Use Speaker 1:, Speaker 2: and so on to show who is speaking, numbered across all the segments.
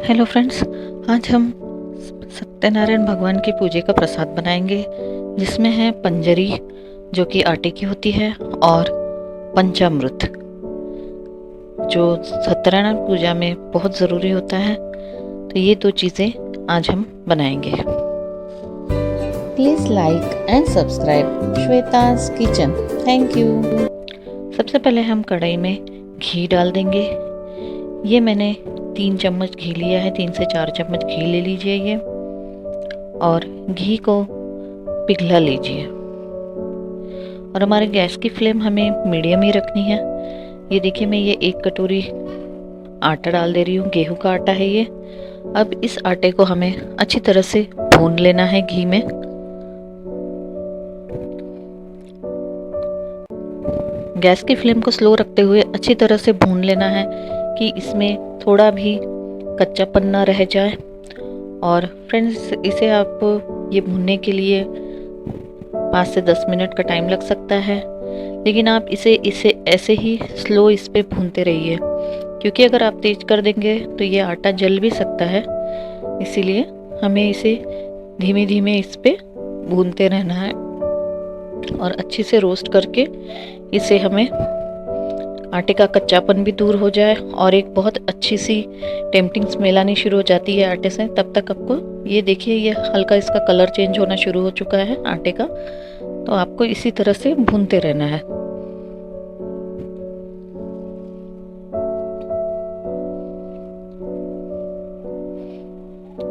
Speaker 1: Hello friends, आज हम सत्यनारायण भगवान की पूजा का प्रसाद बनाएंगे, जिसमें है पंजरी जो कि आटे की होती है और पंचामृत जो सत्यनारायण पूजा में बहुत ज़रूरी होता है। तो ये दो चीज़ें आज हम बनाएंगे।
Speaker 2: Please like and subscribe Shweta's kitchen. Thank you.
Speaker 1: सबसे पहले हम कढ़ाई में घी डाल देंगे। ये मैंने 3 चम्मच घी लिया है, 3 से 4 चम्मच घी ले लीजिए ये, और घी को पिघला लीजिए। और हमारे गैस की फ्लेम हमें मीडियम ही रखनी है। ये देखिए, मैं ये 1 कटोरी आटा डाल दे रही हूँ, गेहूं का आटा है ये। अब इस आटे को हमें अच्छी तरह से भून लेना है घी में। गैस की फ्लेम को स्लो रखते हुए अच्छी तरह से भून लेना है कि इसमें थोड़ा भी कच्चापन ना रह जाए। और फ्रेंड्स, इसे आप ये भूनने के लिए 5 से 10 मिनट का टाइम लग सकता है, लेकिन आप इसे ऐसे ही स्लो इस पे भूनते रहिए, क्योंकि अगर आप तेज कर देंगे तो ये आटा जल भी सकता है। इसीलिए हमें इसे धीमे धीमे इस पे भूनते रहना है और अच्छे से रोस्ट करके इसे हमें आटे का कच्चापन भी दूर हो जाए और एक बहुत अच्छी सी टेम्पटिंग स्मेल आनी शुरू हो जाती है आटे से। तब तक आपको ये देखिए, ये हल्का इसका कलर चेंज होना शुरू हो चुका है आटे का। तो आपको इसी तरह से भूनते रहना है।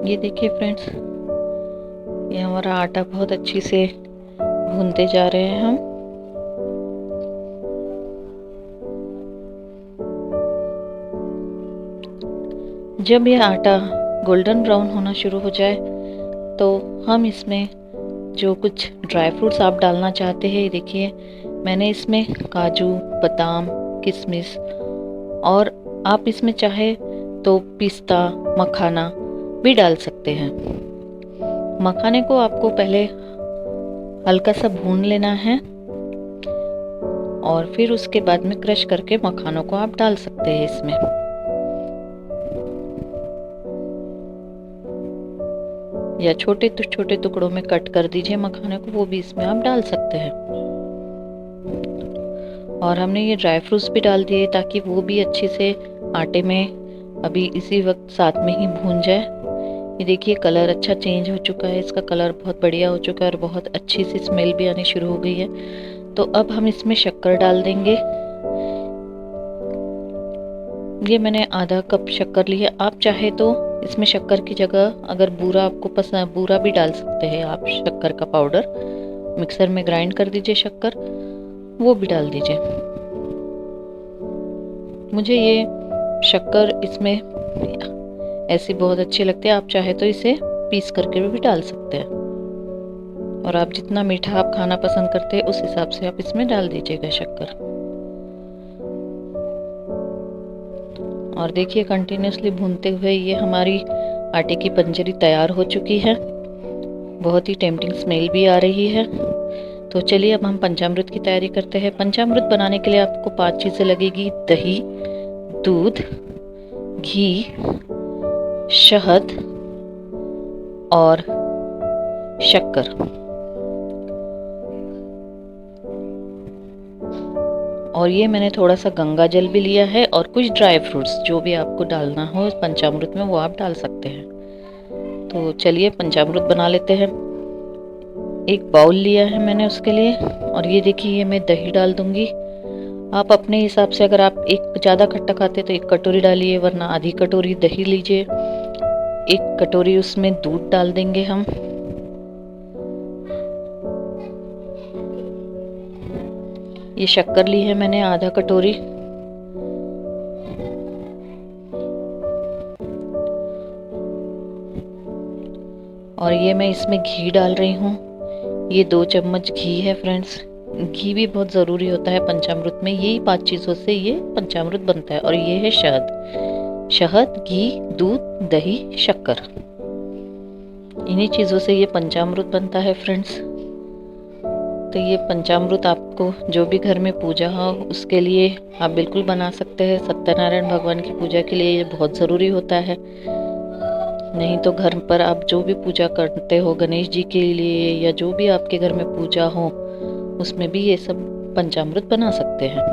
Speaker 1: ये देखिए फ्रेंड्स, ये हमारा आटा बहुत अच्छी से भूनते जा रहे हैं हम। जब यह आटा गोल्डन ब्राउन होना शुरू हो जाए तो हम इसमें जो कुछ ड्राई फ्रूट्स आप डालना चाहते हैं, देखिए मैंने इसमें काजू, बादाम, किशमिश, और आप इसमें चाहे तो पिस्ता, मखाना भी डाल सकते हैं। मखाने को आपको पहले हल्का सा भून लेना है और फिर उसके बाद में क्रश करके मखानों को आप डाल सकते हैं इसमें। या छोटे छोटे टुकड़ों में कट कर दीजिए मखाने को, वो भी इसमें आप डाल सकते हैं। और हमने ये ड्राई फ्रूट्स भी डाल दिए ताकि वो भी अच्छे से आटे में अभी इसी वक्त साथ में ही भून जाए। ये देखिए, कलर अच्छा चेंज हो चुका है, इसका कलर बहुत बढ़िया हो चुका है और बहुत अच्छी सी स्मेल भी आनी शुरू हो गई है। तो अब हम इसमें शक्कर डाल देंगे। ये मैंने आधा कप शक्कर ली है। आप चाहे तो इसमें शक्कर की जगह अगर बूरा आपको पसंद, बूरा भी डाल सकते हैं आप। शक्कर का पाउडर मिक्सर में ग्राइंड कर दीजिए, शक्कर वो भी डाल दीजिए। मुझे ये शक्कर इसमें ऐसी बहुत अच्छी लगती है। आप चाहे तो इसे पीस करके भी डाल सकते हैं, और आप जितना मीठा आप खाना पसंद करते हैं उस हिसाब से आप इसमें डाल दीजिएगा शक्कर। और देखिए, कंटिन्यूसली भूनते हुए ये हमारी आटे की पंजरी तैयार हो चुकी है। बहुत ही टेम्पटिंग स्मेल भी आ रही है। तो चलिए अब हम पंचामृत की तैयारी करते हैं। पंचामृत बनाने के लिए आपको 5 चीज़ें लगेगी: दही, दूध, घी, शहद और शक्कर। और ये मैंने थोड़ा सा गंगा जल भी लिया है और कुछ ड्राई फ्रूट्स, जो भी आपको डालना हो पंचामृत में वो आप डाल सकते हैं। तो चलिए पंचामृत बना लेते हैं। एक बाउल लिया है मैंने उसके लिए, और ये देखिए, ये मैं दही डाल दूंगी। आप अपने हिसाब से, अगर आप एक ज़्यादा खट्टा खाते तो 1 कटोरी डालिए, वरना आधी कटोरी दही लीजिए। 1 कटोरी उसमें दूध डाल देंगे हम। ये शक्कर ली है मैंने आधा कटोरी। और ये मैं इसमें घी डाल रही हूँ। ये 2 चम्मच घी है फ्रेंड्स। घी भी बहुत ज़रूरी होता है पंचामृत में। यही 5 चीज़ों से ये पंचामृत बनता है। और ये है शहद। शहद, घी, दूध, दही, शक्कर, इन्हीं चीज़ों से ये पंचामृत बनता है फ्रेंड्स। तो ये पंचामृत आपको जो भी घर में पूजा हो उसके लिए आप बिल्कुल बना सकते हैं। सत्यनारायण भगवान की पूजा के लिए ये बहुत ज़रूरी होता है। नहीं तो घर पर आप जो भी पूजा करते हो गणेश जी के लिए या जो भी आपके घर में पूजा हो उसमें भी ये सब पंचामृत बना सकते हैं।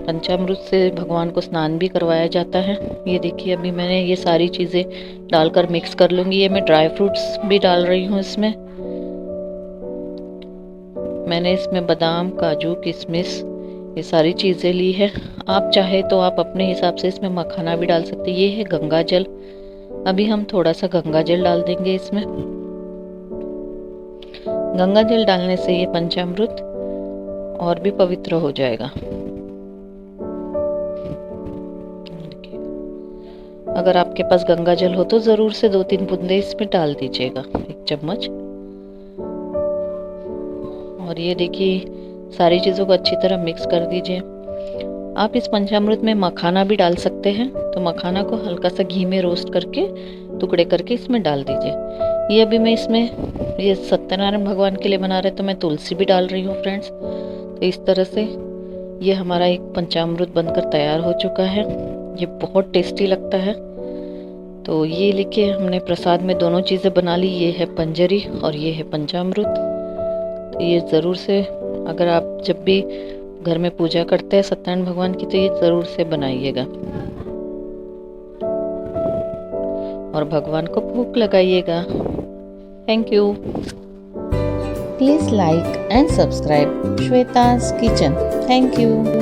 Speaker 1: पंचामृत से भगवान को स्नान भी करवाया जाता है। ये देखिए अभी मैंने ये सारी चीज़ें डालकर मिक्स कर लूँगी। ये मैं ड्राई फ्रूट्स भी डाल रही हूँ इसमें। मैंने इसमें बादाम, काजू, किशमिश ये सारी चीज़ें ली है। आप चाहे तो आप अपने हिसाब से इसमें मखाना भी डाल सकते हैं। ये है गंगा जल। अभी हम थोड़ा सा गंगा जल डाल देंगे इसमें। गंगा जल डालने से ये पंचामृत और भी पवित्र हो जाएगा। अगर आपके पास गंगा जल हो तो ज़रूर से 2-3 बूंदे इसमें डाल दीजिएगा, 1 चम्मच। और ये देखिए सारी चीज़ों को अच्छी तरह मिक्स कर दीजिए। आप इस पंचामृत में मखाना भी डाल सकते हैं, तो मखाना को हल्का सा घी में रोस्ट करके टुकड़े करके इसमें डाल दीजिए। ये अभी मैं इसमें ये सत्यनारायण भगवान के लिए बना रहे तो मैं तुलसी भी डाल रही हूँ फ्रेंड्स। तो इस तरह से ये हमारा एक पंचामृत बनकर तैयार हो चुका है। ये बहुत टेस्टी लगता है। तो ये लिखिए हमने प्रसाद में दोनों चीज़ें बना ली। ये है पंजरी और ये है पंचामृत। तो ये ज़रूर से अगर आप जब भी घर में पूजा करते हैं सत्यनारायण भगवान की तो ये ज़रूर से बनाइएगा और भगवान को भोग लगाइएगा। Thank you.
Speaker 2: Please like and subscribe Shweta's Kitchen. Thank you.